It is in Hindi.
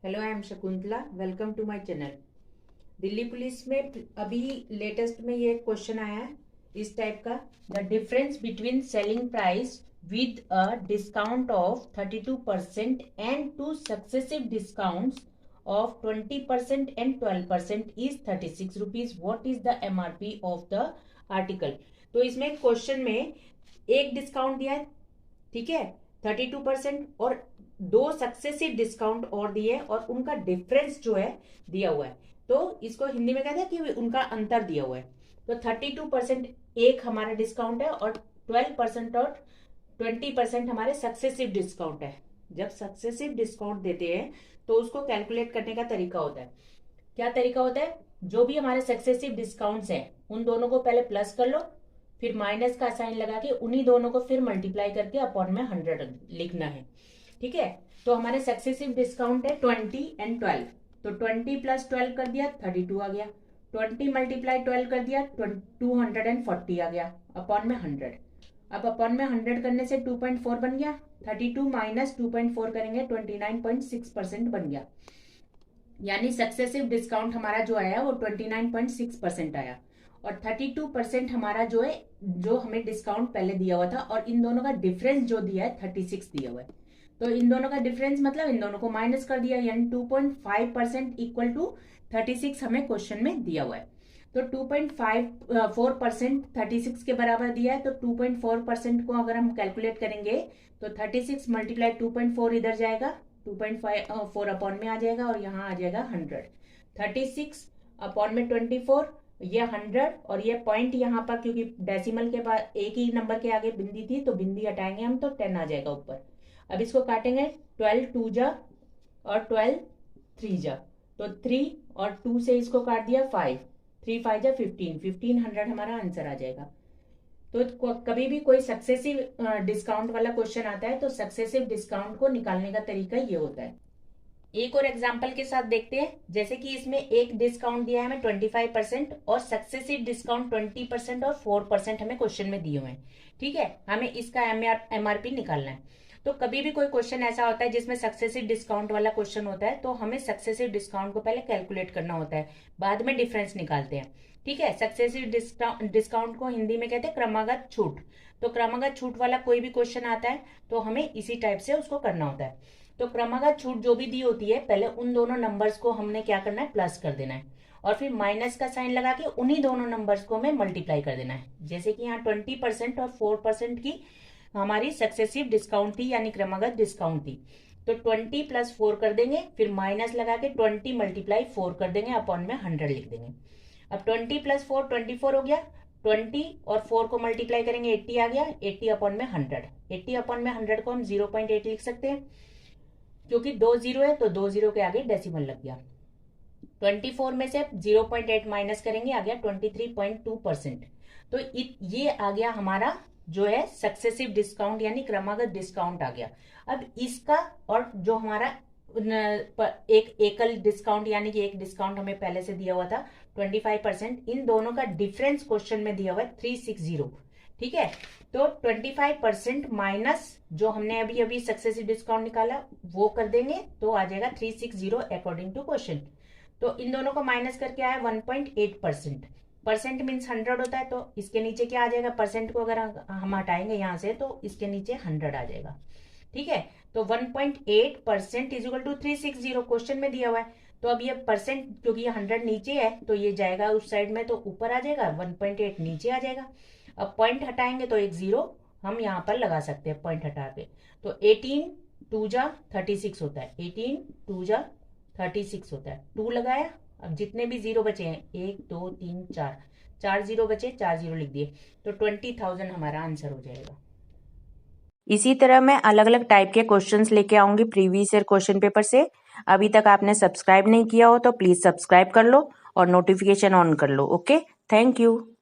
Hello, I am Shakuntala. Welcome to my channel. Delhi police में अभी लेटेस्ट में ये क्वेश्चन आया है इस टाइप का। The difference between selling price with a discount of 32% and two successive discounts of 20% and 12% is 36 rupees. What is the MRP of the article. तो इसमें क्वेश्चन में एक डिस्काउंट दिया है, ठीक है, 32%, और दो सक्सेसिव डिस्काउंट और दिए और उनका डिफरेंस जो है दिया हुआ है। तो इसको हिंदी में कहते हैं कि उनका अंतर दिया हुआ है। तो 32% एक हमारा डिस्काउंट है और 12% और 20% हमारे सक्सेसिव डिस्काउंट है। जब सक्सेसिव डिस्काउंट देते हैं तो उसको कैलकुलेट करने का तरीका होता है। क्या तरीका होता है? जो भी हमारे सक्सेसिव डिस्काउंट्स हैं उन दोनों को पहले प्लस कर लो, फिर माइनस का साइन लगा के उन्हीं दोनों को फिर मल्टीप्लाई करके अपॉन में 100 लिखना है, ठीक है। तो हमारे सक्सेसिव डिस्काउंट है 20 एंड 12। तो 20 प्लस 12 कर दिया 32 आ गया। 20 मल्टीप्लाई 12 कर दिया 240 आ गया अपॉन में 100। अब अपॉन में 100 करने से 2.4 बन गया। 32 माइनस 2.4 करेंगे 29.6% बन गया। यानी सक्सेसिव डिस्काउंट हमारा जो आया वो 29.6% आया। और 32% हमारा जो है, जो हमें डिस्काउंट पहले दिया हुआ था, और इन दोनों का डिफरेंस जो दिया है 36 दिया हुआ है। तो इन दोनों का डिफरेंस मतलब इन दोनों को माइनस कर दिया, यानी 2.5% इक्वल टू 36 हमें क्वेश्चन में दिया हुआ है। तो 2.54% 36 के बराबर दिया है। तो 2.4% को अगर हम कैलकुलेट करेंगे तो 36 मल्टीप्लाई 2.4 इधर जाएगा, 2.4 अपॉन में आ जाएगा और यहाँ आ जाएगा 100। 36 अपॉन में 24, ये 100, और ये पॉइंट यहाँ पर क्योंकि डेसिमल के बाद एक ही नंबर के आगे बिंदी थी तो बिंदी हटाएंगे हम तो 10 आ जाएगा ऊपर। अब इसको काटेंगे, 12 2 जा और 12 3 जा, तो 3 और 2 से इसको काट दिया 5, 3 5 जा 15, 1500 हमारा आंसर आ जाएगा। तो कभी भी कोई सक्सेसिव डिस्काउंट वाला क्वेश्चन आता है तो सक्सेसिव डिस्काउंट को निकालने का तरीका ये होता है। एक और एग्जांपल के साथ देखते हैं। जैसे कि इसमें एक डिस्काउंट दिया है हमें 25% और सक्सेसिव डिस्काउंट 20% और 4% हमें क्वेश्चन में दिए हुए हैं, ठीक है। हमें इसका MRP निकालना है। तो कभी भी कोई क्वेश्चन ऐसा होता है जिसमें सक्सेसिव डिस्काउंट वाला क्वेश्चन होता है तो हमें सक्सेसिव डिस्काउंट को पहले कैलकुलेट करना होता है, बाद में डिफरेंस निकालते हैं, ठीक है। सक्सेसिव डिस्काउंट को हिंदी में कहते हैं क्रमागत छूट। तो क्रमागत छूट वाला कोई भी क्वेश्चन आता है तो हमें इसी टाइप से उसको करना होता है। तो क्रमागत छूट जो भी दी होती है पहले उन दोनों नंबर्स को हमने क्या करना है, प्लस कर देना है, और फिर माइनस का साइन लगा के उन्हीं दोनों नंबर्स को हमें मल्टीप्लाई कर देना है। जैसे कि यहाँ 20% और 4% की हमारी सक्सेसिव डिस्काउंट थी, यानी क्रमागत डिस्काउंट थी। तो 20 प्लस 4 कर देंगे, फिर माइनस लगा के 20 मल्टीप्लाई 4 कर देंगे, अपॉन में 100 लिख देंगे। अब 20 प्लस 4 24 हो गया। 20 और 4 को मल्टीप्लाई करेंगे 80 आ गया, 80 अपॉन में 100। 80 अपॉन में 100 को हम 0.8 लिख सकते हैं, क्योंकि 2 जीरो है तो 2 जीरो के आगे डेसिमल लग गया। 24 में से 0.8 माइनस करेंगे, आ गया 23.2%। तो ये आ गया हमारा जो है सक्सेसिव डिस्काउंट यानी क्रमागत डिस्काउंट आ गया। अब इसका और जो हमारा एक एकल डिस्काउंट यानी कि एक डिस्काउंट हमें पहले से दिया हुआ था 25%, इन दोनों का डिफरेंस क्वेश्चन में दिया हुआ है 360, ठीक है। तो 25% माइनस जो हमने अभी अभी सक्सेसिव डिस्काउंट निकाला वो कर देंगे तो आ जाएगा 360 अकॉर्डिंग टू क्वेश्चन। तो इन दोनों को माइनस करके आया 1.8%। परसेंट मीन्स 100 होता है, तो इसके नीचे क्या आ जाएगा, परसेंट को अगर हम हटाएंगे यहाँ से तो इसके नीचे 100 आ जाएगा, ठीक है। तो 1.8% इज इक्वल टू 360 क्वेश्चन में दिया हुआ है। तो अब ये परसेंट क्योंकि ये 100 नीचे है तो ये जाएगा उस साइड में, तो ऊपर आ जाएगा, 1.8 नीचे आ जाएगा। अब पॉइंट हटाएंगे तो एक जीरो हम यहाँ पर लगा सकते हैं पॉइंट हटा के। तो 18 2 जा 36 होता है, 18 2 जा 36 होता है, 2 लगाया। अब जितने भी जीरो बचे हैं 1 2 3 4, 4 जीरो बचे, 4 जीरो लिख दिए, तो 20,000 हमारा आंसर हो जाएगा। इसी तरह मैं अलग अलग टाइप के क्वेश्चंस लेके आऊंगी प्रीवियस ईयर क्वेश्चन पेपर से। अभी तक आपने सब्सक्राइब नहीं किया हो तो प्लीज सब्सक्राइब कर लो और नोटिफिकेशन ऑन कर लो। Okay, thank you.